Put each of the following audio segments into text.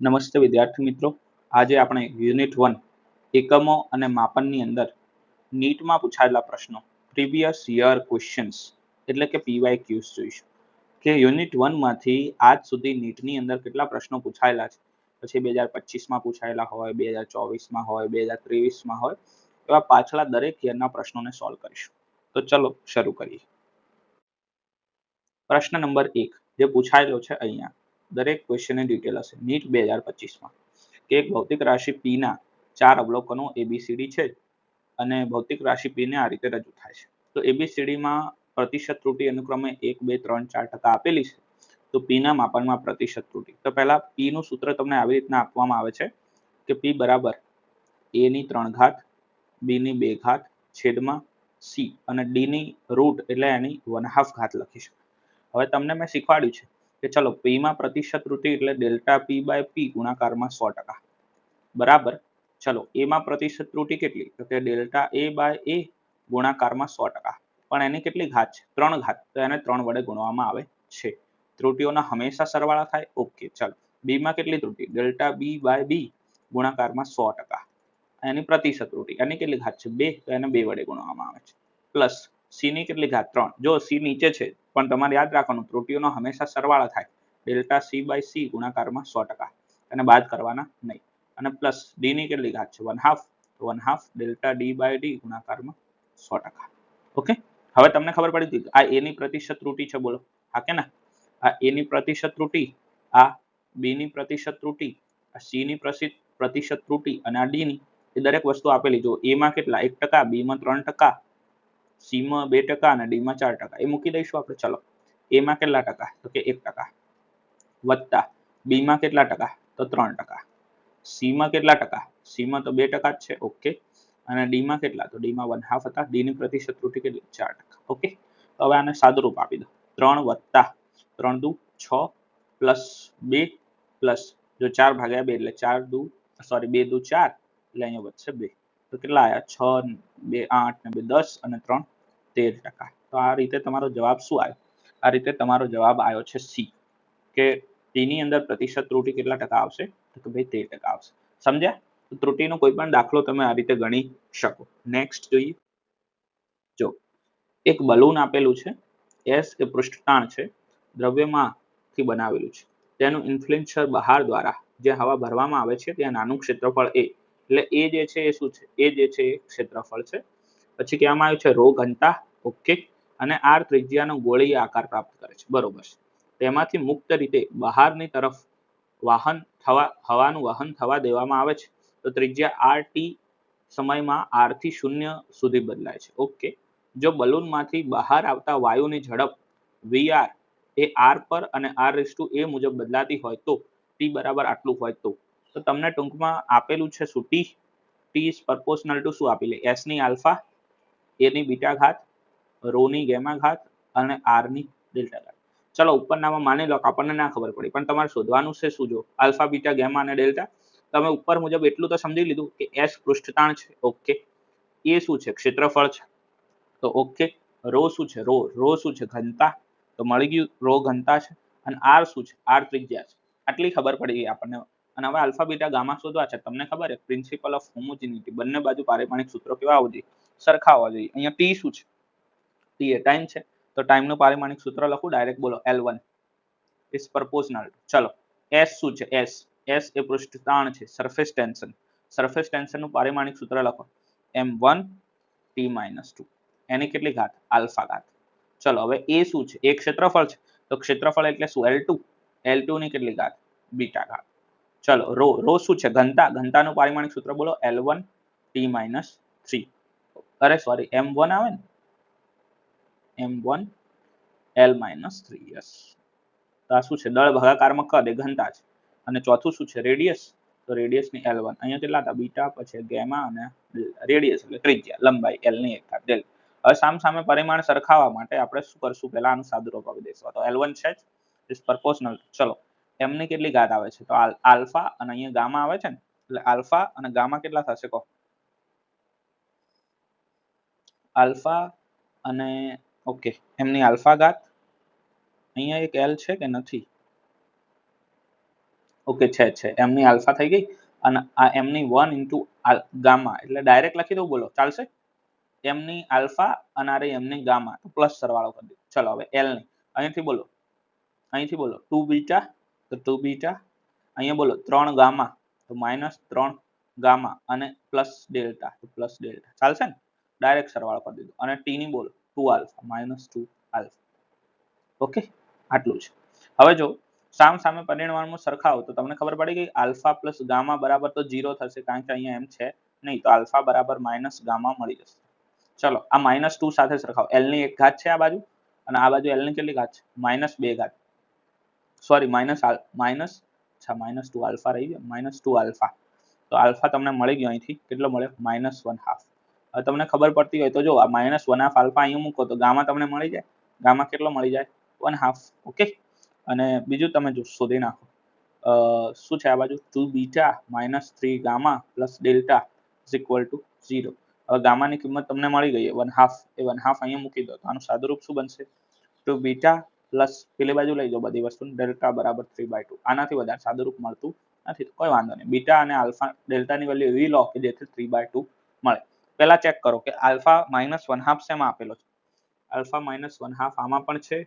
નમસ્તે વિદ્યાર્થી મિત્રો, આજે આપણે યુનિટ 1 એકમો અને માપનની અંદર નીટમાં પૂછાયેલા પ્રશ્નો પ્રીવિયસ યર ક્વેશ્ચન્સ એટલે કે PYQs જોઈશું કે યુનિટ 1 માંથી આજ સુધી નીટની અંદર કેટલા પ્રશ્નો પૂછાયેલા છે, પછી 2025માં પૂછાયેલા હોય, 2024માં હોય, 2023માં હોય, એવા પાછલા દરેક યરના પ્રશ્નોને સોલ્વ કરીશું. તો ચલો શરૂ કરીએ. પ્રશ્ન નંબર 1 જે પૂછાયેલો છે અહીંયા, દરેક ક્વેશ્ચનની ડિટેલ હશે. નીટ 2025માં કે એક ભૌતિક રાશિ P ના 4 અવલોકનો ABCD છે અને ભૌતિક રાશિ P ને આ રીતે રજૂ થાય છે. તો ABCD માં પ્રતિશત ત્રુટિ અનુક્રમે 1, 2, 3, 4% આપેલી છે. તો P ના માપનમાં પ્રતિશત ત્રુટિ. તો પહેલા P નું સૂત્ર તમને આવી રીતના આપવામાં આવે છે કે P બરાબર A ની 3 ઘાત, B ની 2 ઘાત છેદમાં C અને D ની રૂટ એટલે એની 1/2 ઘાત લખીશું. હવે તમને મેં શીખવાડ્યું છે કે ચલો P માં પ્રતિશત ત્રુટિ એટલે ડેલ્ટા P/P ગુણાકારમાં 100%. બરાબર. ચલો A માં પ્રતિશત ત્રુટિ કેટલી? તો કે ડેલ્ટા A/A ગુણાકારમાં 100%. પણ એની કેટલી ઘાત છે? 3 ઘાત. તો એને 3 વડે ગુણવામાં આવે છે. ત્રુટિઓના હંમેશા સરવાળા થાય. ઓકે. ચલો B માં કેટલી ત્રુટિ? ડેલ્ટા B/B ગુણાકારમાં 100%. એની પ્રતિશત ત્રુટિ એની કેટલી ઘાત છે? 2. તો એને 2 વડે ગુણવામાં આવે છે. પ્લસ C ની કેટલી ઘાત? 3. જો C નીચે છે પણ તમારે યાદ રાખવાનું ત્રુટિઓનો હંમેશા સરવાળા થાય. ડેલ્ટા C/C ગુણાકારમાં 100%. એને બાદ કરવાના નહીં. અને પ્લસ D ની કેટલી ઘાત છે? 1/2. તો 1/2 ડેલ્ટા D/D ગુણાકારમાં 100%. ઓકે. હવે તમને ખબર પડી ગઈ આ A ની પ્રતિશત ત્રુટિ છે, બોલો હા કે ના? આ A ની પ્રતિશત ત્રુટિ, આ B ની પ્રતિશત ત્રુટિ, આ C ની પ્રતિશત ત્રુટિ અને આ D ની, એ દરેક વસ્તુ આપેલી. જો A માં કેટલા? 1%, B માં 3%, C માં 2% અને D માં 4%. એ મૂકી દઈશું આપણે. ચલો A માં કેટલા ટકા? તો કે 1%. વત્તા B માં કેટલા ટકા? તો 3%. C માં કેટલા ટકા? C માં તો 2% જ છે. ઓકે. અને D માં કેટલા? તો D માં 1/2 હતા. D ની પ્રતિશત ત્રુટિ કેટલી? 4%. ઓકે. તો હવે આને સાદુરૂપ આપી દો. 3 વત્તા 3 દુ 6 પ્લસ 2 પ્લસ જો 4 ભાગ્યા 2 એટલે 4 દુ 2 દુ 4 એટલે અહીંયા વધશે 2. તો કેટલા આયા? 6, 2 8 ને 2 10 અને 3 13%. તો આ રીતે તમારો જવાબ શું આવ્યો? આ રીતે તમારો જવાબ આવ્યો છે C કે T ની અંદર પ્રતિશત ત્રુટિ કેટલા ટકા આવશે? તો કે ભાઈ 13% આવશે. સમજ્યા? તો ત્રુટિનો કોઈ પણ દાખલો તમે આ રીતે ગણી શકો. નેક્સ્ટ જોઈએ. જો એક બલૂન આપેલું છે. S એ પૃષ્ઠતાણ છે. દ્રવ્યમાંથી બનાવેલું છે. તેનું ઇન્ફ્લુએન્સર બહાર દ્વારા જે હવા ભરવામાં આવે છે ત્યાં નાનું ક્ષેત્રફળ A. એટલે A જે છે એ શું છે? A જે છે એ ક્ષેત્રફળ છે. પછી કહેવામાં આવ્યું છે rho ઘનતા. ઓકે. અને R ત્રિજ્યાનો ગોળીય આકાર પ્રાપ્ત કરે છે. બરોબર છે. તેમાંથી મુક્ત રીતે બહારની તરફ હવાનું વહન થવા દેવામાં આવે છે તો ત્રિજ્યા RT સમયમાં R થી 0 સુધી બદલાય છે. ઓકે. જો બલૂનમાંથી બહાર આવતા વાયુની ઝડપ VR એ R પર અને R/A મુજબ બદલાતી હોય તો T બરાબર આટલું હોય તો તમને ટૂંકમાં આપેલું છે શું? T is proportional to શું આપી લે? S ની આલ્ફા, A ની બીટા ઘાત, rho ની ગેમા ઘાત અને R ની ડેલ્ટા ઘાત. ચલો ઉપરનામાં માની લો કે આપણને ના ખબર પડી પણ તમારે શોધવાનું છે શું? જો આલ્ફા, બીટા, ગેમા અને ડેલ્ટા. તમે ઉપર મુજબ એટલું તો સમજી લીધું કે S પૃષ્ઠતાણ છે. ઓકે. એ શું છે? ક્ષેત્રફળ છે. તો ઓકે. rho શું છે? rho શું છે? ઘનતા. તો મળી ગયું rho ઘનતા છે. અને R શું છે? R ત્રિજ્યા છે. આટલી ખબર પડી ગઈ આપણને. અને હવે આલ્ફા, બીટા, ગામા શોધવા છે. તમને ખબર છે પ્રિન્સિપલ ઓફ હોમોજિનિટી, બંને બાજુ પારિમાણિક સૂત્રો કેવા આવવા જોઈએ? સરખા હોવા જોઈએ. અહીંયા T શું છે? T એ ટાઈમ છે. તો ટાઈમનું પારિમાણિક સૂત્ર લખું ડાયરેક્ટ, બોલો L1 is proportional. ચલો S શું છે? S એ પૃષ્ઠતાણ છે, સરફેસ ટેન્શન. સરફેસ ટેન્શનનું પારિમાણિક સૂત્ર લખો m1 T-2. એની કેટલી ઘાત? આલ્ફા ઘાત. ચલો હવે A શું છે? એ ક્ષેત્રફળ છે. તો ક્ષેત્રફળ એટલે શું? L2. L2 ની કેટલી ઘાત? બીટા ઘાત. ચલો rho શું છે? ઘનતા. ઘનતાનું પારિમાણિક સૂત્ર બોલો L1 T-3. અરે સોરી m1 આવે ને, m1 L-3. યસ. તો આ શું છે? દળ ભાગાકારમાં કદ એ ઘનતા છે. અને ચોથું શું છે? રેડિયસ. તો રેડિયસની L1. અહીંયા કેટલા હતા? બીટા, પછી ગેમા અને રેડિયસ એટલે ત્રિજ્યા, લંબાઈ L ની 1 ઘાત ડેલ્ટા. હવે સામસામે પરિમાણ સરખાવવા માટે આપણે શું કરશું? પહેલા આનું સાદુરૂપ આપી દઈશું. તો L1 છે ઇઝ proportional. ચલો m ની કેટલી ઘાત આવે છે? તો આલ્ફા અને અહીંયા ગામા આવે છે ને, એટલે આલ્ફા અને ગામા કેટલા થશે કહો? આલ્ફા અને ઓકે એમની આલ્ફા ઘાત. અહીંયા એક L છે કે નથી? ઓકે છે એમની આલ્ફા થઈ ગઈ અને આ એમની 1 ઇન્ટુ ગામા એટલે ડાયરેક્ટ લખી દઉં, બોલો ચાલશે? એમની આલ્ફા અને આ એમની ગામા પ્લસ સરવાળો કરી દો. ચલો હવે એલ ની અહીંથી બોલો 2 બીટા તો 2 બીટા, અહીંયા બોલો 3 ગામા તો -3 ગામા અને પ્લસ ડેલ્ટા તો પ્લસ ડેલ્ટા. ચાલશે ને? ડાયરેક્ટ સરવાળો કરી દીધો. અને ટી ની બોલો 2 આલ્ફા -2 આલ્ફા. ઓકે, આટલું છે. હવે જો સામે પરિમાણમાં સરખાવો તો તમને ખબર પડી ગઈ આલ્ફા પ્લસ ગામા બરાબર તો 0 થશે, કારણ કે અહીંયા એમ છે નહીં, તો આલ્ફા બરાબર માઇનસ ગામા મળી જશે. ચલો આ -2 સાથે સરખાવો. એલ ની એક ઘાત છે આ બાજુ અને આ બાજુ એલ ની કેટલી ઘાત છે? -2 ઘાત. સોરી -2 આલ્ફા રહી ગયો, -2 આલ્ફા. તો આલ્ફા તમને મળી ગયો અહીંથી કેટલો મળ્યો? -1/2. હવે તમને ખબર પડતી હોય તો જો આ -1/2 આલ્ફા અહીંયા મૂકો તો ગામા તમને મળી જાય. ગામા કેટલો મળી જાય? 1/2. ઓકે. અને બીજું તમે જો શોધી નાખો શું છે આ બાજુ 2 beta -3 gamma plus delta is equal to 0. હવે ગામાની કિંમત તમને મળી ગઈ 1/2. એ 1/2 અહીંયા મૂકી દો તો આનું સાદુરૂપ શું બનશે? 2 બીટા પ્લસ પેલી બાજુ લઈ જાઓ બધી વસ્તુ, ડેલ્ટા બરાબર 3/2. આનાથી વધારે સાદુરૂપ મળતું નથી, કોઈ વાંધો નહીં. બીટા અને આલ્ફા ડેલ્ટાની વેલ્યુ એવી લો કે જેથી 3/2 મળે. પહેલા ચેક કરો કે આલ્ફા -1/2 શેમાં આપેલો છે? આલ્ફા -1/2 આમાં પણ છે,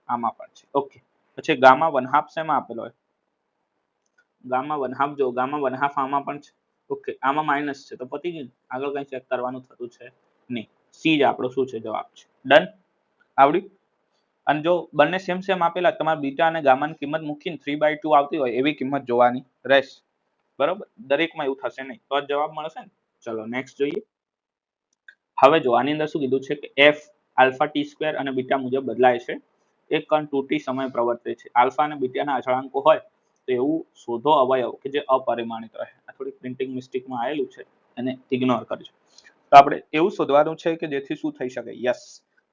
આમાં પણ છે. ઓકે. પછી ગામા 1/2 શેમાં આપેલો હોય? ગામા 1/2 જો ગામા 1/2 આમાં પણ છે. ઓકે, આમાં માઇનસ છે તો પતી ગયું. આગળ કઈ ચેક કરવાનું થતું છે નહીં. સી જ આપણો શું છે? જવાબ છે. ડન? આવડી? અને જો બંને સેમ આપેલા, તમારે બીટા અને ગામાની કિંમત મૂકીને 3/2 આવતી હોય એવી કિંમત જોવાની રહેશે. બરોબર? દરેકમાં એવું થશે નહીં, તો જ જવાબ મળશે ને. ચલો નેક્સ્ટ જોઈએ. હવે જો આની અંદર શું કીધું છે કે એફ આલ્ફા ટી સ્ક્વેર અને બીટા મુજબ બદલાય છે. એક કણ 2t સમય પ્રવર્તે છે. આલ્ફા અને બીટાના અચળાંકો હોય તો એવું શોધો અવયવ કે જે અપરિમાણિત રહે. આ થોડી પ્રિન્ટિંગ મિસ્ટેકમાં આવેલું છે, એને ઇગ્નોર કરજો. તો આપણે એવું શોધવાનું છે કે જેથી શું થઈ શકે? યસ,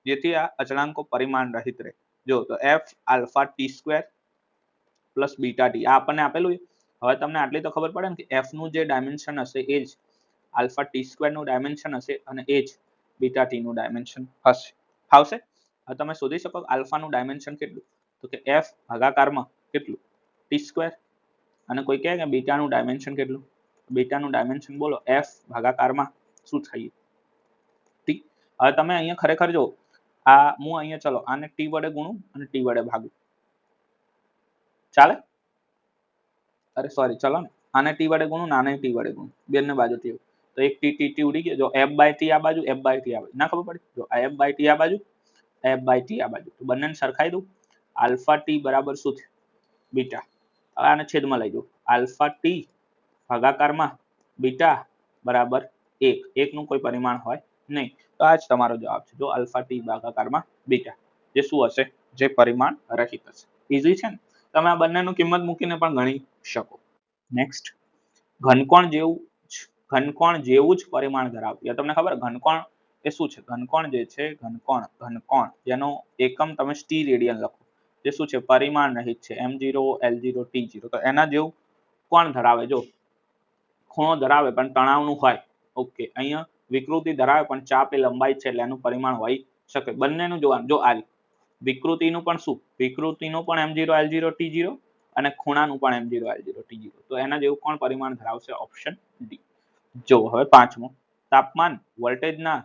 જેથી આ અચળાંકો પરિમાણ રહિત રહે. જો તો F alpha T square plus beta T આ આપણને આપેલું. હવે તમને આટલી તો ખબર પડે ને કે એફ નું જે ડાયમેન્શન હશે એ જ આલ્ફા ટી સ્ક્વેર નું ડાયમેન્શન હશે અને એ જ બીટા ટી નું ડાયમેન્શન હશે. આવશે? હવે તમે શોધી શકો આલ્ફા નું ડાયમેન્શન કેટલું? તો કે એફ ભાગાકારમાં કેટલું? T square. અને કોઈ કહે કે બીટા નું ડાયમેન્શન કેટલું? બીટા નું ડાયમેન્શન બોલો એફ ભાગાકારમાં શું થાય? ઠીક. હવે તમે અહીંયા ખરેખર જો આ હું અહીંયા ચલો આને ટી વડે ગુણું અને ટી વડે ભાગું, ચાલે? અરે સોરી, ચલો ને આને ટી વડે ગુણું ને આને ટી વડે ગુણું, બંને બાજુ ટી. તો એક ટી ઉડી ગયો. જો એફ બાય ટી આ બાજુ, એફ બાય ટી આ બાજુ. ના ખબર પડી? જો આ એફ બાય ટી આ બાજુ, એફ બાય ટી આ બાજુ. તો બંનેને સરખાઈ દઉં. આલ્ફા ટી બરાબર શું છે? બીટા. હવે આને છેદમાં લઈ જાઉં. આલ્ફા ટી ભાગાકારમાં બીટા બરાબર 1. 1 નું કોઈ પરિમાણ હોય નહીં. તો આ જ તમારો જવાબ છે. જો આલ્ફા ટી ભાગાકારમાં બીટા, જે શું હશે? જે પરિમાણ રહિત હશે. ઈઝી છે ને? તમે આ બંનેનું કિંમત મૂકીને પણ ગણી શકો. નેક્સ્ટ, ઘનકોણ જેવું જ પરિમાણ ધરાવતું. તમને ખબર ઘનકોણ એ શું છે? ઘનકોણ જે છે ઘનકોણ જેનો એકમ તમે સ્ટી રેડિયન લખો, જે શું છે? પરિમાણ રહિત છે. m0 l0 t0. તો એના જેવું કોણ ધરાવે? જો ખૂણો ધરાવે પણ તણાવનું હોય. ઓકે, અહીંયા વિકૃતિ ધરાવે પણ ચાપ એ લંબાઈ છે એટલે એનું પરિમાણ હોઈ શકે. બંનેનું જોવાનું. જો આ વિકૃતિનું પણ શું? વિકૃતિનું પણ m0 l0 t0 અને ખૂણાનું પણ m0 l0 t0. તો એના જેવું કોણ પરિમાણ ધરાવશે? Option D. જો હવે પાંચમો, તાપમાન વોલ્ટેજના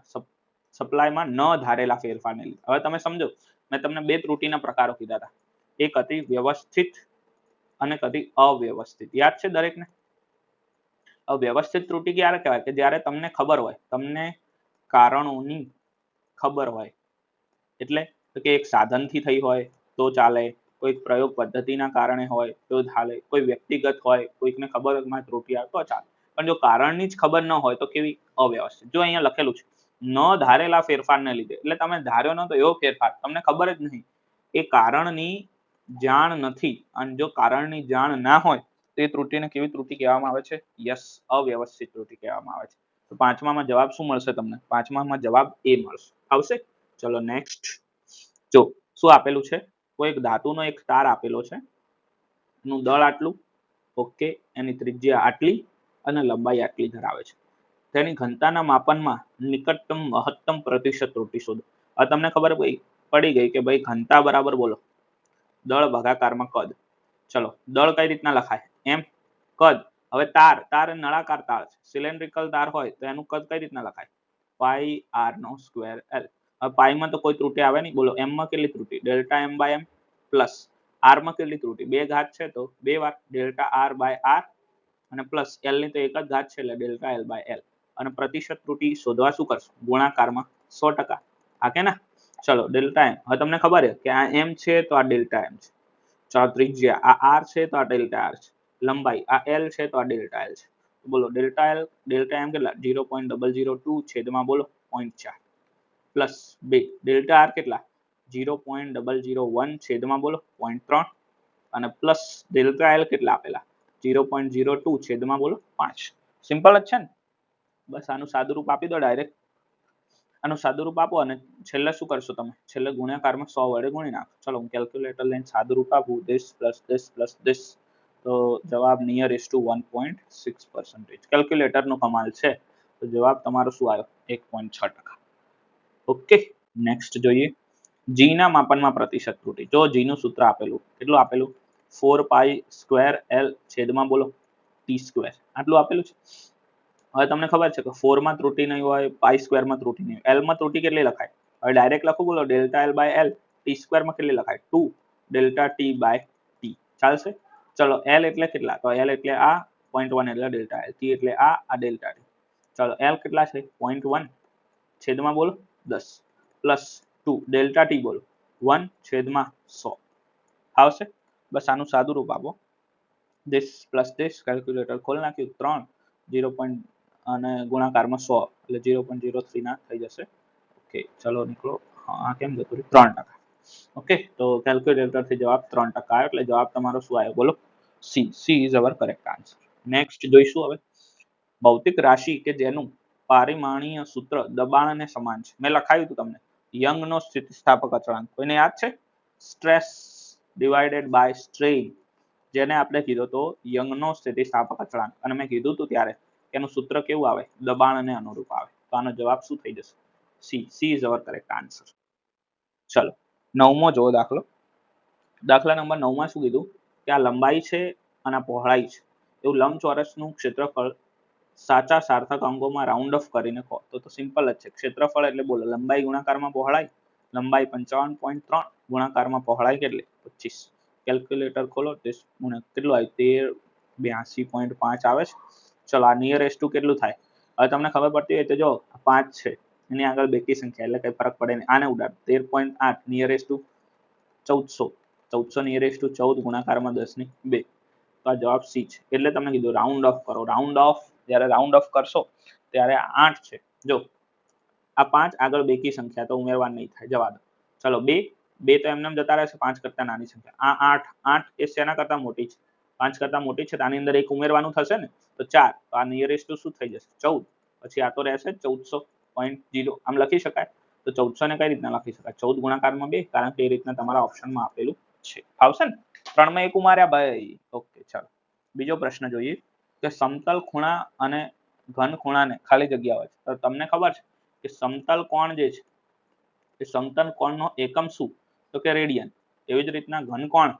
સપ્લાયમાં ન ધારેલા ફેરફારને લીધે. હવે તમે સમજો, મેં તમને બે ત્રુટિના પ્રકારો કીધા હતા. એક હતી વ્યવસ્થિત અને હતી અવ્યવસ્થિત. યાદ છે દરેકને? અવ્યવસ્થિત ત્રુટિ ક્યારે કહેવાય? કે જ્યારે તમને ખબર હોય, તમને કારણોની ખબર હોય. એટલે કે એક સાધનથી થઈ હોય તો ચાલે, કોઈ પ્રયોગ પદ્ધતિના કારણે હોય તો ચાલે, કોઈ વ્યક્તિગત હોય, કોઈકને ખબર હોય કે ત્રુટિ આવે તો ચાલે. પણ જો કારણની જ ખબર ન હોય તો કેવી? અવ્યવસ્થિત. જો અહીંયા લખેલું છે ન ધારેલા ફેરફારને લીધે, એટલે તમે ધાર્યો નતો એવો ફેરફાર, તમને ખબર જ નહીં, એ કારણની જાણ નથી. અને જો કારણની જાણ ના હોય તો એ ત્રુટિને કેવી ત્રુટિ કહેવામાં આવે છે? યસ, અવ્યવસ્થિત ત્રુટિ કહેવામાં આવે છે. તો પાંચમામાં જવાબ શું મળશે તમને? પાંચમામાં જવાબ એ મળશે. આવશે? ચલો નેક્સ્ટ. જો શું આપેલું છે? કોઈ એક ધાતુનો એક તાર આપેલો છે, નું દળ આટલું, ઓકે, એની ત્રિજ્યા આટલી અને લંબાઈ આટલી ધરાવે છે. તેની ઘનતાના માપનમાં નિકટતમ મહત્તમ પ્રતિશત ત્રુટિ શોધો. હવે તમને ખબર પડી ગઈ કે ભાઈ ઘનતા બરાબર બોલો દળ ભાગાકારમાં કદ. ચલો દળ કઈ રીતના લખાય? એમ કદ, હવે તાર તાર નળાકાર તાર છે, સિલિન્ડ્રિકલ તાર હોય તો એનું કદ કઈ રીતના લખાય? પાઈ આર નો સ્ક્વેર એલ. હવે પાઈમાં તો કોઈ ત્રુટી આવે નહીં. બોલો એમ માં કેટલી ત્રુટી? Delta M by M plus R માં કેટલી ત્રુટી? બે ઘાત છે તો બે વાર ડેલ્ટા આર બાય આર અને પ્લસ એલ ની તો એક જ ઘાત છે એટલે ડેલ્ટા એલ બાય એલ. અને પ્રતિશત ત્રુટી શોધવા શું કરશો? ગુણાકારમાં 100%. આ કે ના? ચલો ડેલ્ટા એમ. હવે તમને ખબર છે કે આ એમ છે તો આ ડેલ્ટા એમ છે. ચાલો ત્રિજ્યા આ આર છે તો આ ડેલ્ટા આર છે. લંબાઈ આ એલ છે તો આ ડેલ્ટા એલ છે. બોલો ડેલ્ટા એલ ડેલ્ટા એમ કેટલા? 0.002 છેદમાં બોલો 0.4 પ્લસ 2 ડેલ્ટા આર કેટલા? 0.001 છેદમાં બોલો 0.3 અને પ્લસ ડેલ્ટા એલ કેટલા આપેલા? 0.02 છેદમાં બોલો 5. સિમ્પલ જ છે ને? બસ આનું સાદું રૂપ આપી દો ડાયરેક્ટ. આનું સાદું રૂપ આપો અને છેલ્લે શું કરશો તમે? છેલ્લે ગુણાકારમાં 100 વડે ગુણી નાખો. ચલો હું કેલ્ક્યુલેટર લઈને સાદું રૂપ આપું. this તો જવાબ નિયરેસ્ટ ટુ 1.6%. કેલ્ક્યુલેટરનો કમાલ છે. તો જવાબ તમારો શું આવ્યો? 1.6%. ઓકે નેક્સ્ટ જોઈએ. જી ના માપનમાં પ્રતિશત ત્રુટી. જો જી નું સૂત્ર આપેલું, કેટલું આપેલું? 4 પાઈ સ્ક્વેર એલ છેદમાં બોલો ટી સ્ક્વેર. આટલું આપેલું છે. હવે તમને ખબર છે કે 4 માં ત્રુટી નહીં હોય, પાઈ સ્ક્વેર માં ત્રુટી નહીં હોય, એલ માં ત્રુટી કેટલી લખાય? હવે ડાયરેક્ટ લખું બોલો delta L by L. T square માં કેટલી લખાય? 2 ડેલ્ટા ટી બાય ટી. ચાલશે? ચલો એલ એટલે કેટલા? તો એલ એટલે આ 0.1 એટલે ડેલ્ટા એલ. ટી એટલે આ ડેલ્ટા ટી. ચલો એલ કેટલા છે? 0.1 છેદમાં બોલો 10 પ્લસ 2 ડેલ્ટા ટી બોલો 1 છેદમાં 100. આવશે? બસ આનું સાદું રૂપ આપો. this પ્લસ this કેલ્ક્યુલેટર ખોલ નાખ્યું 3 0. અને ગુણાકારમાં 100 એટલે 0.03 ના થઈ જશે. ઓકે ચલો નીકળો. હા કેમ જતું રહ્યું? 3%. ઓકે તો કેલ્ક્યુલેટર થી જવાબ 3% આવ્યો એટલે જવાબ તમારો શું આવ્યો બોલો? C. She is our correct answer. Next જોઈશું હવે. ભૌતિક રાશિ કે જેનું પારિમાણીય સૂત્ર દબાણ અને સમાન છે. મેં લખાયું હતું તમને યંગ નો સ્થિતિસ્થાપક અચળાંક. કોઈને યાદ છે? સ્ટ્રેસ ડિવાઇડેડ બાય સ્ટ્રેઇન, જેને આપણે કીધો તો યંગ નો સ્થિતિસ્થાપક અચળાંક. અને મેં કીધું હતું ત્યારે એનું સૂત્ર કેવું આવે? દબાણ અને અનુરૂપ આવે. તો આનો જવાબ શું થઈ જશે? C. She is our correct answer. ચલો નવમો જો દાખલો. દાખલા નંબર 9 માં શું કીધું કે આ લંબાઈ છે અને આ પહોળાઈ છે. એવું લંબચોરસનું ક્ષેત્રફળ સાચા સાર્થક અંકોમાં રાઉન્ડ ઓફ કરીને કહો. તો સિમ્પલ જ છે. ક્ષેત્રફળ એટલે બોલો લંબાઈ ગુણાકારમાં પહોળાઈ. લંબાઈ 55.3 ગુણાકારમાં પહોળાઈ કેટલી? 25. કેલ્ક્યુલેટર ખોલો. કેટલું આવ્યું? 1382.5 આવે છે. ચલો આ નિયરેસ્ટ ટુ કેટલું થાય? હવે તમને ખબર પડતી હોય તો જો 5 છે એની આગળ બેકી સંખ્યા એટલે કઈ ફરક પડે નહીં. આને ઉડાડ 13.8 નિયરેસ્ટ ટુ 1400. 1400 નિયરેસ્ટ ટુ 14 ગુણાકારમાં 10 ની 2. તો આ જવાબ સી છે. એટલે તમને કીધું રાઉન્ડ ઓફ કરો. રાઉન્ડ ઓફ જ્યારે રાઉન્ડ ઓફ કરશો ત્યારે 8 છે. જો આ 5 આગળ બેકી સંખ્યા તો ઉમેરવાની નહીં થાય. જવા દો. ચલો 2 તો એમને જતા રહેશે. 5 કરતા નાની સંખ્યા. આ 8 એ શેના કરતા મોટી છે? 5 કરતા મોટી છે. આની અંદર એક ઉમેરવાનું થશે ને તો 4. તો આ નિયરેસ્ટ ટુ શું થઈ જશે? 14. પછી આ તો રહેશે 1400.0. આમ લખી શકાય. તો 1400 ને કઈ રીતના લખી શકાય? 14 ગુણાકારમાં 2, કારણ કે એ રીતના તમારા ઓપ્શનમાં આપેલું છે. આવશે ને? 3 માં 1 ઉમાર્યા ભાઈ. ઓકે ચાલો બીજો પ્રશ્ન જોઈએ કે સમતલ ખૂણા અને ઘન ખૂણાને ખાલી જગ્યા હોય છે. તો તમને ખબર છે કે સમતલ કોણ જે છે એ સમતલ કોણનો એકમ શું? તો કે રેડિયન. એવી જ રીતના ઘન કોણ,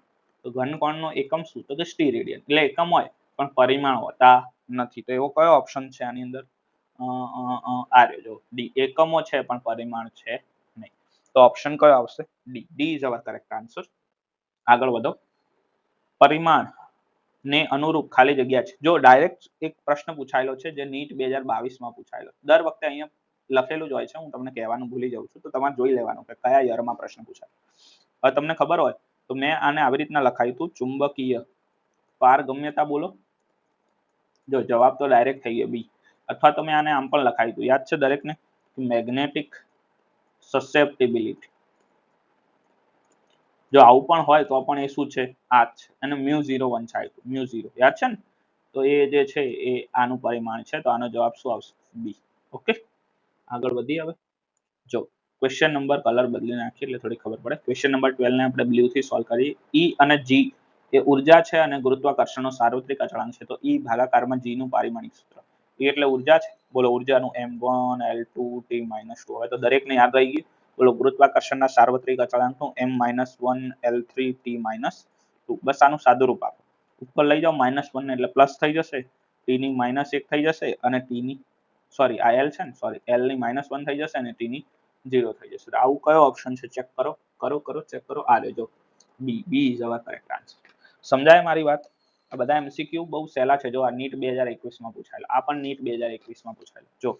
તો ઘન કોણનો એકમ શું? તો કે સ્ટીરેડિયન. એટલે એકમ હોય પણ પરિમાણ હોતા નથી. તો એવો કયો ઓપ્શન છે આની અંદર? આ રહ્યો જો ડી. એકમો છે પણ પરિમાણ છે નહીં. તો ઓપ્શન કયો આવશે? D. D is our correct answer. આગળ વધો. પરિમાણ ને અનુરૂપ ખાલી જગ્યા છે. જો ડાયરેક્ટ એક પ્રશ્ન પૂછાયેલો છે જે નીટ 2022 માં પૂછાયેલો. દર વખતે અહીંયા લખેલું જ હોય છે. હું તમને કહેવાનું ભૂલી જાઉં છું. તો તમારે જોઈ લેવાનું કે કયા યરમાં પ્રશ્ન પૂછાય. હવે તમને ખબર હોય તો મેં આને આવી રીતના લખાયું હતું ચુંબકીય પારગમ્યતા. બોલો જો જવાબ તો ડાયરેક્ટ થઈ ગયો બી. અથવા તો મેં આને આમ પણ લખાયું હતું. યાદ છે દરેકને? Magnetic susceptibility. જો આવું પણ હોય તો પણ એ શું છે? આ છે. અને μ01 છે. μ0 યાદ છે ને? તો એ જે છે એ આનું પરિમાણ છે. તો આનો જવાબ શું આવશે? બી. ઓકે આગળ વધી. હવે જો ક્વેશ્ચન નંબર કલર બદલી નાખીએ એટલે થોડી ખબર પડે. ક્વેશ્ચન નંબર 12 ને આપણે બ્લુ થી સોલ્વ કરીએ. ઈ અને જી એ ઉર્જા છે અને ગુરુત્વાકર્ષણનો સાર્વત્રિક અચળાંક છે. તો ઈ ભાગાકારમાં જી નું પારિમાણિક સૂત્ર. ઈ એટલે ઉર્જા છે. બોલો ઉર્જાનું m1 l2 t-2. હવે તો દરેકને યાદ રહી ગયું. બોલો ગુરુત્વાકર્ષણના સાર્વત્રિક અચળાંકનું m-1 l3 t-2. બસ આનું સાદું રૂપ આપો. ઉપર લઈ જાઓ -1 એટલે પ્લસ થઈ જશે, t ની -1 થઈ જશે અને t ની સોરી આ l છે ને સોરી l ની -1 થઈ જશે અને t ની 0 થઈ જશે. તો આવું કયો ઓપ્શન છે ચેક કરો ચેક કરો. આ લેજો B is our correct answer. સમજાય મારી વાત? આ બધા એમસીક્યુ બહુ સહેલા છે. જો આ નીટ 2021 માં પૂછાયેલા, આ પણ નીટ 2021 માં પૂછાયેલા. જો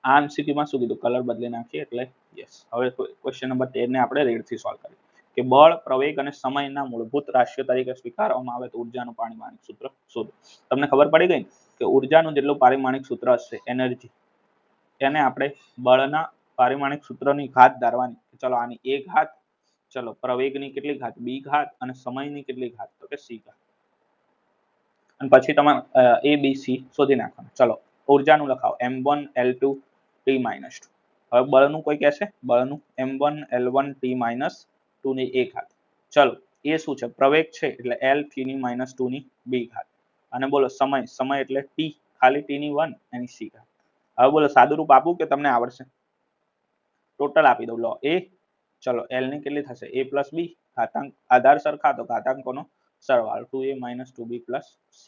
આ એમસીક્યુ માં શું કીધું, કલર બદલી નાખીએ એટલે યસ. હવે ક્વેશ્ચન નંબર 13 ને આપણે રેડ થી સોલ્વ કરીએ કે બળ, પ્રવેગ અને સમયના મૂળભૂત રાશિઓ તરીકે સ્વીકારવામાં આવે તો ઉર્જાનું પારિમાણિક સૂત્ર શોધો. તમને ખબર પડી ગઈ કે ઉર્જાનું જેટલું પારિમાણિક સૂત્ર હશે એનર્જી, એને આપણે બળના પારિમાણિક સૂત્રની ઘાત ધારવાની. ચલો આની a ઘાત, ચલો પ્રવેગની કેટલી ઘાત b ઘાત અને સમયની કેટલી ઘાત તો કે c ઘાત. અને પછી તમારે a b c શોધી નાખવાનું. ચલો ઉર્જાનું લખાવો m1 l2 t -2. હવે બળનું કોઈ કહેશે, બળનું m1 l1 t -2 ની a ઘાત. ચલો એ શું છે, પ્રવેગ છે એટલે l t ની -2 ની b ઘાત. અને બોલો સમય એટલે t, ખાલી t ની 1 એની c ઘાત. હવે બોલો સાદું રૂપ આપું કે તમને આવડશે? ટોટલ આપી દઉં. લો a, ચલો l ની કેટલી થશે a પ્લસ b, ઘાતાંક આધાર સરખા તો ઘાતાંકોનો સરવાળો 2a - 2b c.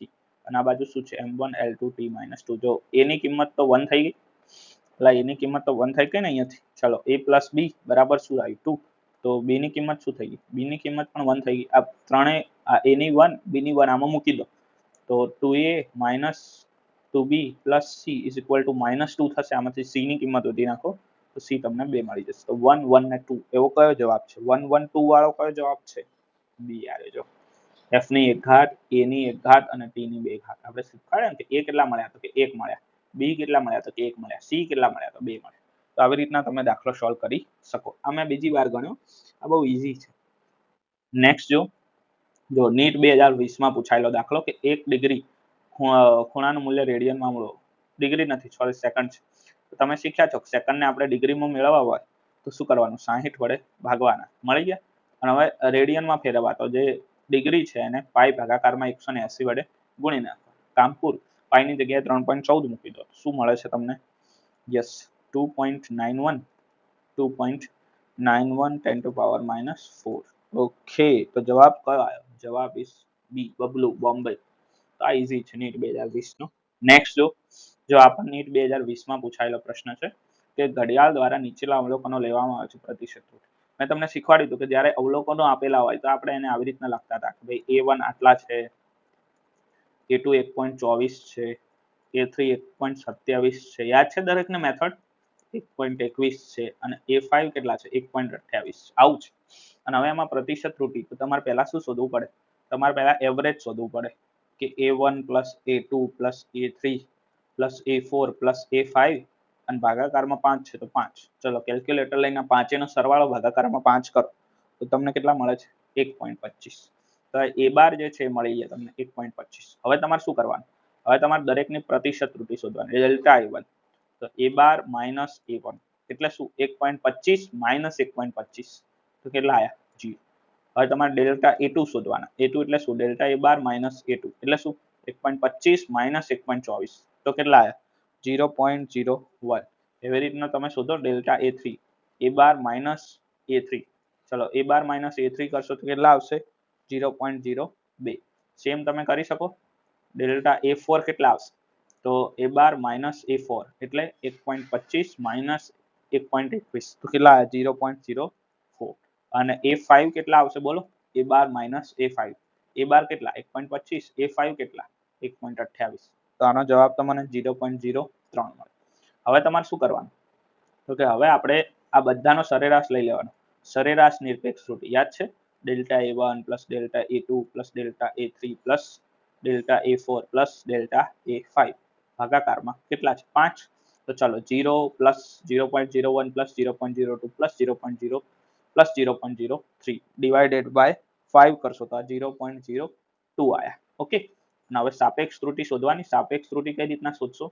અને આ બાજુ શું છે m1 l2 t -2. જો a ની કિંમત તો 1 થઈ ગઈ, એટલે a ની કિંમત તો 1 થઈ ગઈ ને અહીંયાથી. ચલો a પ્લસ b બરાબર શું આવ્યું 2. તો b ની કિંમત શું થઈ ગઈ, b ની કિંમત પણ 1 થઈ ગઈ. આ ત્રણેય a ની 1 b ની 1 આમાં મૂકી દો તો 2a - 2b c -2 થશે. આમાંથી c ની કિંમત શોધી નાખો તો c તમને 2 મળી જશે. તો 1 1 ને 2 એવો કયો જવાબ છે? 1 1 2 વાળો કયો જવાબ છે? બી આવે. જો f ની 1 ઘાત, a ની 1 ઘાત અને t ની 2 ઘાત. આપણે શીખવાડ્યા ને કે a કેટલા મળ્યા તો કે 1 મળ્યા, b કેટલા મળ્યા તો કે 1 મળ્યા, c કેટલા મળ્યા તો 2 મળ્યા. તો આવી રીતના તમે દાખલો સોલ્વ કરી શકો. આ મેં બીજી વાર ગણ્યો, આ બહુ ઈઝી છે. નેક્સ્ટ જો નીટ 2020 માં પૂછાયેલો દાખલો કે 1 ડિગ્રી ખૂણાનું મૂલ્ય રેડિયનમાં મળો. ડિગ્રી નથી સોરી સેકન્ડ છે. તો તમે શીખ્યા છો સેકન્ડને આપણે ડિગ્રીમાં મેળવવા હોય તો શું કરવાનું, 60 વડે ભાગવાના. મળી ગયા. અને હવે રેડિયનમાં ફેરવવા તો જે ડિગ્રી છે એને પાઈ ભાગાકારમાં 180 વડે ગુણી નાખો. કામ પૂરું. પાઈની જગ્યાએ 3.14 મૂકી દો. શું મળે છે તમને? Yes 2.91 10 to power -4. ઓકે, તો જવાબ કયો આવ્યો? જવાબ ઇઝ બી, બબલુ બોમ્બે. તો આ ઈઝી છે નીટ 2020 નો. નેક્સ્ટ જો આપણને નીટ 2020 માં પૂછાયેલો પ્રશ્ન છે કે ઘડિયાળ દ્વારા નીચેના અવલોકનો લેવામાં આવે છે પ્રતિશત. મેં તમને શીખવાડ્યું હતું કે જ્યારે અવલોકનો આપેલા હોય તો આપણે એને આવી રીતના લખતા હતા કે ભાઈ a1 આટલા છે, a2 1.24 છે, a3 1.27 છે. યાદ છે દરેકને મેથડ? 1.21 છે અને a5 કેટલા છે 1.28. આવું છે. અને હવે એમાં પ્રતિશત ત્રુટિ તો તમારે પહેલા શું શોધવું પડે? તમારે પહેલા એવરેજ શોધવું પડે કે a1 plus a2 plus a3 plus a4 plus a5 અને ભાગાકારમાં 5 છે તો 5. ચલો કેલ્ક્યુલેટર લઈને 5 નો સરવાળો ભાગાકારમાં 5 કરો તો તમને કેટલા મળે છે? 1.25. તો a બાર જે છે એ મળી ગયા તમને 1.25. હવે તમારે શું કરવાનું? હવે તમારે દરેકની પ્રતિશત ત્રુટિ શોધવાની, ડેલ્ટા a1. તો a બાર માઇનસ a1 એટલે શું 1.25 માઇનસ 1.25 તો કેટલા આયા? 0. હવે તમારે ડેલ્ટા a2 શોધવાના. a2 એટલે શું? Delta a bar minus a2 એટલે શું? 1.25 માઇનસ 1.24 તો કેટલા આયા? 0.01. એવી રીતના તમે શોધો delta a3. a bar minus a3. ચલો a બાર માઇનસ a3 કરશો તો કેટલા આવશે? 0.02. સેમ તમે કરી શકો. ડેલ્ટા a4 કેટલા આવશે? તો a બાર માઇનસ a4 એટલે 1.25 માઇનસ 1.21 તો કેટલા આવ્યા? 0.04. અને a5 કેટલા આવશે બોલો? a bar minus a5. a બાર કેટલા? 1.25. a5 કેટલા? 1.28. તો આનો જવાબ તમને 0.03 મળે. હવે તમારે શું કરવાનું? તો કે હવે આપણે આ બધાનો સરેરાશ લઈ લેવાનો. સરેરાશ નિરપેક્ષ ત્રુટિ યાદ છે? Delta a1 plus delta a2 plus delta a3 plus delta a4 plus delta a5 ભાગાકારમાં કેટલા છે? 5. તો ચાલો 0 plus 0.01 plus 0.02 plus 0.0 plus 0.03 divided by 5 કરશો તો આ 0.02 આયા. ઓકે. અને હવે સાપેક્ષ ત્રુટિ શોધવાની. સાપેક્ષ ત્રુટિ કઈ રીતના શોધશો?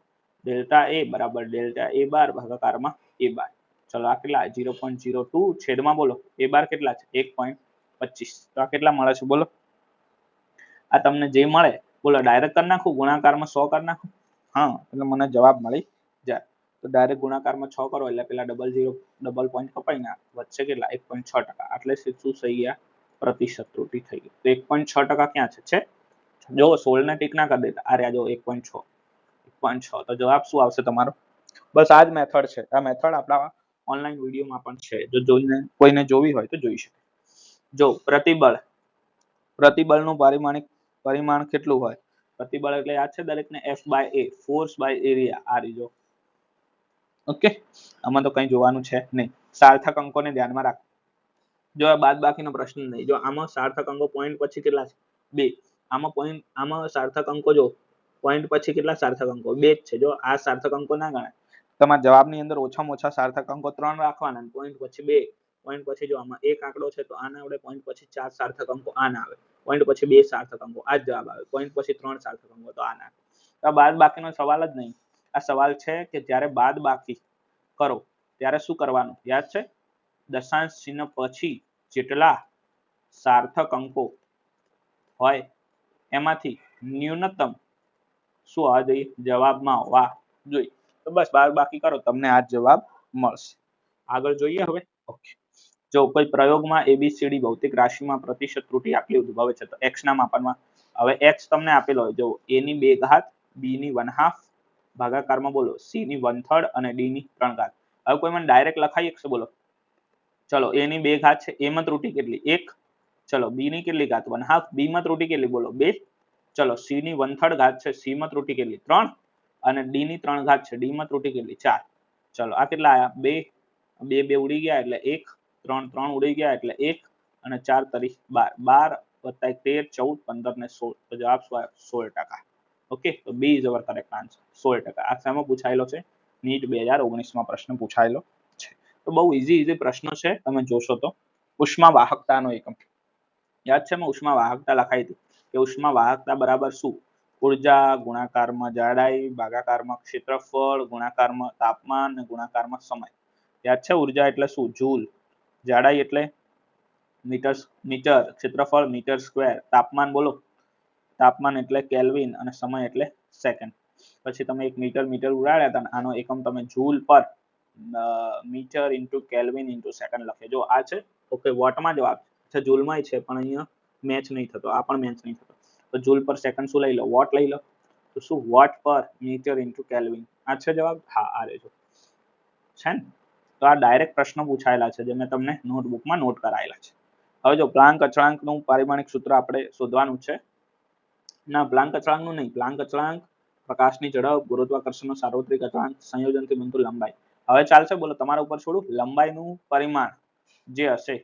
ડેલ્ટા a બરાબર ડેલ્ટા a બાર ભાગાકારમાં a બાર. ચલો આ કેટલા? 0.02 છેદમાં બોલો a બાર કેટલા છે? 1.25. તો આ કેટલા મળે છે બોલો? આ તમને જે મળે બોલો ડાયરેક્ટ કરી નાખું, ગુણાકારમાં 100 કરી નાખું? હા, એટલે મને જવાબ મળી જાય. તો ડાયરેક્ટ ગુણાકારમાં 6 કરો એટલે પેલા ડબલ પોઈન્ટ કપાઈ ના વચ્ચે કેટલા 1.6%. એટલે શું થઈ ગયા? प्रतिशत त्रुटि થઈ ગઈ તો 1.6% ક્યાં છે જો 16 ને ટીક ના કરી દેતા આ રહ્યા જો 1.6 1.6 તો જવાબ શું આવશે તમારો બસ આ જ મેથડ છે આ મેથડ આપણા ઓનલાઈન વિડીયોમાં પણ છે જો જોઈને કોઈને જોવી હોય તો જોઈ શકે જો પ્રતિબળનું પરિમાણ કેટલું હોય પ્રતિબળ એટલે યાદ છે દરેકને F/A ફોર્સ બાય એરિયા આ રીજો ઓકે આમાં તો કંઈ જોવાનું છે નહીં સાર્થક અંકોને ધ્યાનમાં રાખ જો આ બાદબાકીનો પ્રશ્ન નહીં જો આમાં સાર્થક અંકો પોઈન્ટ પછી કેટલા છે 2 આમાં સાર્થક અંકો જો પોઈન્ટ પછી કેટલા સાર્થક અંકો 2 જ છે જો આ સાર્થક અંકો ના ગણાય તમારા જવાબની અંદર ઓછામાં ઓછા સાર્થક અંકો 3 રાખવાના પોઈન્ટ પછી 2 પોઈન્ટ પછી જો આમાં એક આંકડો છે તો આના આવડે પોઈન્ટ પછી 4 સાર્થક અંકો આ ના આવે પોઈન્ટ પછી 2 સાર્થક અંકો આ જ જવાબ આવે પોઈન્ટ પછી 3 સાર્થક અંકો તો આ ના તો બાદબાકીનો સવાલ જ નહીં આ સવાલ છે કે જ્યારે બાદબાકી કરો ત્યારે શું કરવાનું યાદ છે દશાંશ ચિહ્ન પછી જેટલા સાર્થક અંકો હોય એમાંથી ન્યૂનતમ શું આવવા જોઈએ જવાબમાં આવવા જોઈએ તો બસ બાદબાકી કરો તમને આ જવાબ મળશે આગળ જોઈએ હવે ઓકે જો કોઈ પ્રયોગમાં ABCD ભૌતિક રાશિમાં પ્રતિશત ત્રુટિ આટલી ઉદ્ભવે છે તો x ના માપનમાં હવે x તમને આપેલો હોય જો a ની 2 ઘાત b ની 1/2 ભાગાકારમાં બોલો c ની 1/3 અને d ની 3 ઘાત હવે કોઈ મને ડાયરેક્ટ લખાઈ શકશે બોલો ચલો a ની 2 ઘાત છે a માં ત્રુટિ કેટલી 1 ચલો b ની કેટલી ઘાત 1/2 b માં ત્રુટિ કેટલી બોલો 2 ચલો c ની 1/3 ઘાત છે c માં ત્રુટિ કેટલી 3 અને d ની 3 ઘાત છે d માં ત્રુટિ કેટલી 4 ચલો આ કેટલા આયા 2 2 ઉડી ગયા એટલે 1 3 3 ઉડી ગયા એટલે 1 અને 4 તરી 12 12 13 14 15 ને 16 તો જવાબ શું આવ્યો 16%. ઓકે તો B is our correct answer 16%. આ શેમાં પૂછાયેલો છે નીટ 2019 માં પ્રશ્ન પૂછાયેલો છે તો બહુ ઈઝી પ્રશ્ન છે તમે જોશો તો ઉષ્મા વાહકતાનો એકમ યાદ છે મેં ઉષ્મા વાહકતા લખાઈ હતી કે ઉષ્મા વાહકતા બરાબર શું ઉર્જા ગુણાકારમાં જાડાઈ ભાગાકારમાં ક્ષેત્રફળ ગુણાકારમાં તાપમાન અને ગુણાકારમાં સમય યાદ છે ઉર્જા એટલે શું જૂલ જાડાઈ એટલે મીટર ક્ષેત્રફળ મીટર સ્ક્વેર તાપમાન બોલો તાપમાન એટલે કેલ્વિન અને સમય એટલે સેકન્ડ પછી તમે એક મીટર ઉડાડ્યા હતા આનો એકમ તમે joule per metre into kelvin into second લખે જો આ છે ઓકે વોટમાં જવાબ છે જૂલમાં છે પણ અહીંયા મેચ નહીં થતો આ પણ મેચ નહીં થતો તો જૂલ પર સેકન્ડ શું લઈ લો વોટ લઈ લો તો શું વોટ પર મીટર ઇન્ટુ કેલ્વિન આ છે જવાબ હા આ રહેજો છે ને તો આ ડાયરેક્ટ પ્રશ્ન પૂછાયેલા છે જે મેં તમને નોટબુકમાં નોટ કરાયેલા છે હવે જો પ્લાન્ક અચળાંકનું પારિમાણિક સૂત્ર આપણે શોધવાનું છે ના પ્લાન્ક અચળાંકનું નહીં પ્લાન્ક અચળાંક પ્રકાશની ઝડપ ગુરુત્વાકર્ષણનો સાર્વત્રિક અચળાંક સંયોજનથી બનતું લંબાઈ હવે ચાલશે બોલો તમારા ઉપર છોડું લંબાઈનું પરિમાણ જે હશે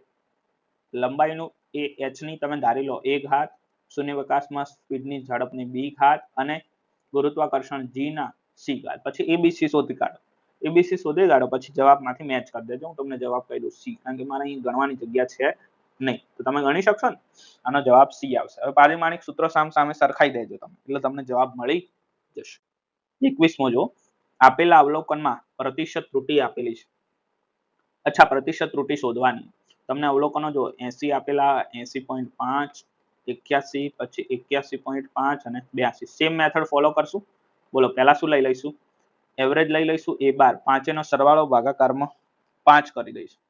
લંબાઈનું એ h ની તમે ધારી લો a ઘાત શૂન્યાવકાશમાં સ્પીડની ઝડપની b ઘાત અને ગુરુત્વાકર્ષણ g ના c ઘાત પછી abc શોધી કાઢો abc શોધી કાઢો પછી જવાબમાંથી મેચ કરી દેજો હું તમને જવાબ કહી દઉં c કારણ કે મારે અહીં ગણવાની જગ્યા છે નહીં તો તમે ગણી શકશો ને આનો જવાબ c આવશે હવે પારિમાણિક સૂત્રો સામે સરખાઈ દેજો તમે એટલે તમને જવાબ મળી જશે 21મો જો આપેલા અવલોકનમાં પ્રતિશત ત્રુટિ આપેલી છે અચ્છા પ્રતિશત ત્રુટિ શોધવાની તમને અવલોકનો જો 80 આપેલા 80.5 81 પછી 81.5 અને 82 સેમ મેથડ ફોલો કરશું બોલો પહેલા શું લઈ લઈશું એવરેજ લઈ લઈશું a બાર પાંચેનો સરવાળો ભાગાકારમાં 5 કરી દઈશું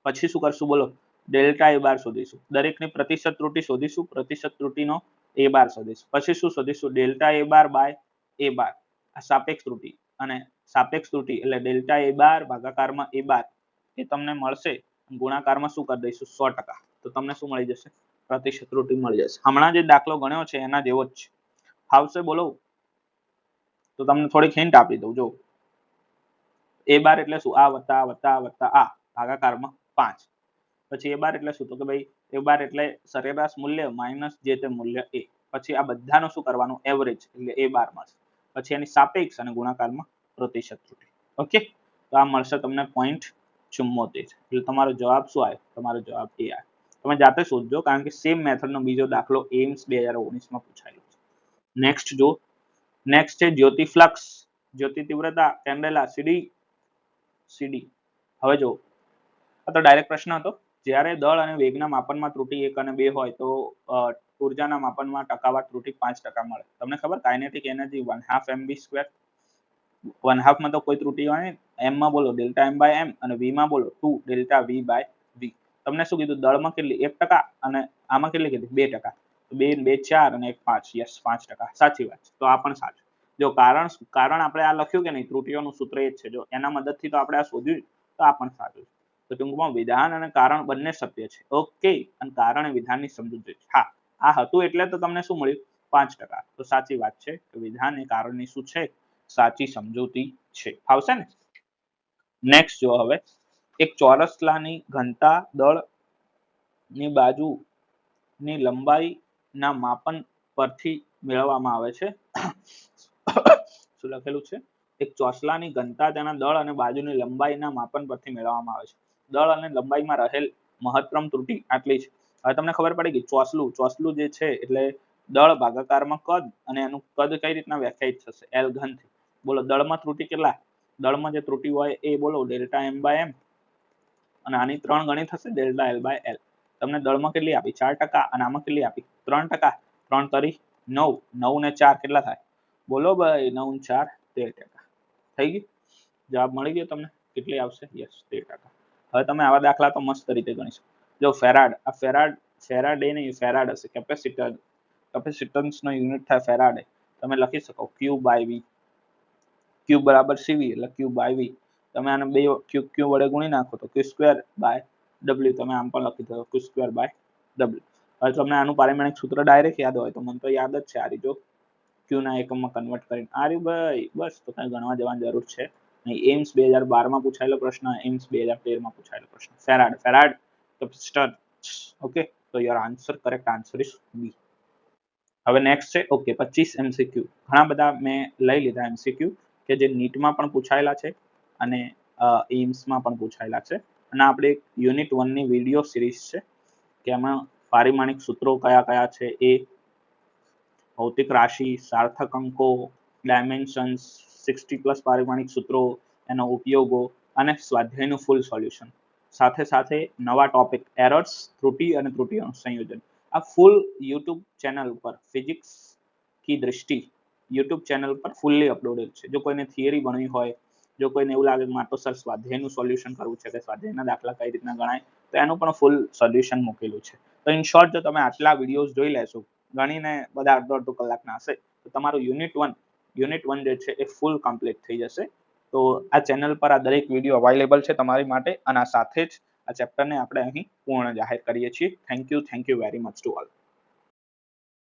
પછી શું કરશું બોલો ડેલ્ટા a બાર શોધીશું દરેકની પ્રતિશત ત્રુટિ શોધીશું પ્રતિશત ત્રુટિનો a બાર શોધીશું પછી શું શોધીશું delta a bar by a bar આ સાપેક્ષ ત્રુટિ અને સાપેક્ષ ત્રુટિ એટલે ડેલ્ટા a બાર ભાગાકારમાં a બાર એ તમને મળશે ગુણાકારમાં શું કરી દઈશું 100% તો તમને શું મળી જશે પ્રતિશત ત્રુટિ મળી જશે હમણાં જે દાખલો ગણ્યો છે એના જેવો જ છે આવશે બોલો તો તમને થોડીક હિન્ટ આપી દઉં જો a બાર એટલે શું આ વત્તા વત્તા વત્તા આ ભાગાકારમાં 5 પછી a બાર એટલે શું તો કે ભાઈ a બાર એટલે સરેરાશ મૂલ્ય માઈનસ જે તે મૂલ્ય a પછી આ બધાનો શું કરવાનું એવરેજ એટલે a બાર મળશે પછી એની સાપેક્ષ અને ગુણાકારમાં પ્રતિશત ત્રુટિ ઓકે તો આ મળશે તમને 0.74 એટલે તમારો જવાબ શું આવે તમારો જવાબ એ આવે તમે જાતે શોધજો કારણ કે સેમ મેથડનો બીજો દાખલો એમ્સ 2019 માં પૂછાયેલો છે નેક્સ્ટ છે જ્યોતિ ફ્લક્સ જ્યોતિ તીવ્રતા કેન્ડેલા સીડી હવે જો આ તો ડાયરેક્ટ પ્રશ્ન હતો જ્યારે દળ અને વેગના માપનમાં ત્રુટિ 1 અને 2 હોય તો ઉર્જાના માપનમાં ટકાવાર ત્રુટિ 5% મળે તમને ખબર કાઇનેટિક એનર્જી 1/2 mv2 1/2 માં તો કોઈ ત્રુટિ હોય ને m માં બોલો ડેલ્ટા m બાય m અને v માં બોલો 2 ડેલ્ટા v બાય v તમને શું કીધું દળમાં કેટલી 1% અને આમાં કેટલી કીધી 2%. તો 2 ને 2 4 અને 1 5. યસ 5%. સાચી વાત છે. તો આ પણ સાચું. જો કારણ આપણે આ લખ્યું કે નહીં ત્રુટીઓનું સૂત્ર એ જ છે. જો એના મદદથી તો આપણે આ શોધ્યું તો આ પણ સાચું છે. તો ટૂંકમાં વિધાન અને કારણ બંને સત્ય છે. ઓકે. અને કારણ અને વિધાનની સમજૂતી છે. હા આ હતું એટલે તો તમને શું મળ્યું 5%. તો સાચી વાત છે કે વિધાન એ કારણની શું છે સાચી સમજૂતી છે. આવશે ને? નેક્સ્ટ જો હવે એક ચોરસલાની ઘનતા દળ ની બાજુની લંબાઈના માપન પરથી મેળવવામાં આવે છે. શું લખેલું છે? એક ચોસલાની ઘનતા તેના દળ અને બાજુની લંબાઈના માપન પરથી મેળવવામાં આવે છે. દળ અને લંબાઈમાં રહેલ મહત્તમ ત્રુટિ આટલી છે. હવે તમને ખબર પડી ગઈ ચોસલું જે છે એટલે દળ ભાગાકારમાં કદ અને એનું કદ કઈ રીતના વ્યાખ્યાયિત થશે L ઘનથી. બોલો દળમાં ત્રુટિ કેટલા? દળમાં જે ત્રુટિ હોય એ બોલો ડેલ્ટા m બાય m અને આની 3 ગણી થશે ડેલ્ટા L બાય L. તમને દળમાં કેટલી આપી 4% અને આમાં કેટલી આપી 3%. 3 તરી 9. 9 ને 4 કેટલા થાય? બોલો ભાઈ 9 ને 4 13%. થઈ ગયું? જવાબ મળી ગયો તમને? કેટલી આવશે? યસ 13%. હવે તમે આવા દાખલા તો મસ્ત રીતે ગણી શકો. જો ફેરાડ આ ફેરાડે નહીં ફેરાડ હશે કેપેસિટન્સનો યુનિટ થાય ફેરાડે. તમે લખી શકો Q બાય V. Q બરાબર CV એટલે Q બાય V. તમે આને બે Q વડે ગુણી નાખો તો Q સ્ક્વેર બાય W. તમે આમ પણ લખી શકો Q સ્ક્વેર બાય W. હવે તમને આનું પારિમાણિક સૂત્ર ડાયરેક્ટ યાદ હોય તો મને તો યાદ જ છે આ રીતો Q ના એકમમાં કન્વર્ટ કરીને આ રહ્યું ભાઈ બસ. તો કઈ ગણવા જવાની જરૂર છે નહીં. એમ્સ 2012 માં પૂછાયેલો પ્રશ્ન, એમ્સ 2013 માં પૂછાયેલો પ્રશ્ન. Farad capacitor. ઓકે. તો your answer correct answer is B. હવે નેક્સ્ટ છે ઓકે 25 MCQ. ઘણા બધા મેં લઈ લીધા MCQ કે જે નીટમાં પણ પૂછાયેલા છે અને એમ્સમાં પણ પૂછાયેલા છે. અને આપણે એક યુનિટ 1 ની વિડીયો સિરીઝ છે કે એમાં પારિમાણિક સૂત્રો કયા કયા છે એ, ભૌતિક રાશિ, સાર્થક અંકો, ડાયમેન્શન્સ, 60+ પારિમાણિક સૂત્રો, એનો ઉપયોગો અને સ્વાધ્યાયનું ફૂલ સોલ્યુશન. સાથે સાથે નવા ટોપિક એરર્સ, ત્રુટિ અને ત્રુટિઓનું સંયોજન. આ ફૂલ યુટ્યુબ ચેનલ પર ફિઝિક્સ કી દૃષ્ટિ યુટ્યુબ ચેનલ પર ફૂલ્લી અપલોડેડ છે. જો કોઈને થિયરી ભણવી હોય, જો કોઈને એવું લાગે કે મારે તો સર સ્વાધ્યાયનું સોલ્યુશન કરવું છે કે સ્વાધ્યાયના દાખલા કઈ રીતના ગણાય તો એનું પણ ફૂલ સોલ્યુશન મૂકેલું છે. તો ઇન શોર્ટ જો તમે આટલા વિડીયોઝ જોઈ લેશો ગણીને બધા અડધો કલાકના હશે તો તમારું યુનિટ 1 જે છે એ ફૂલ કમ્પ્લીટ થઈ જશે. તો આ ચેનલ પર આ દરેક વિડીયો અવેલેબલ છે તમારી માટે અને આ સાથે જ આ ચેપ્ટરને આપણે અહીં પૂર્ણ જાહેર કરીએ છીએ. Thank you very much to all.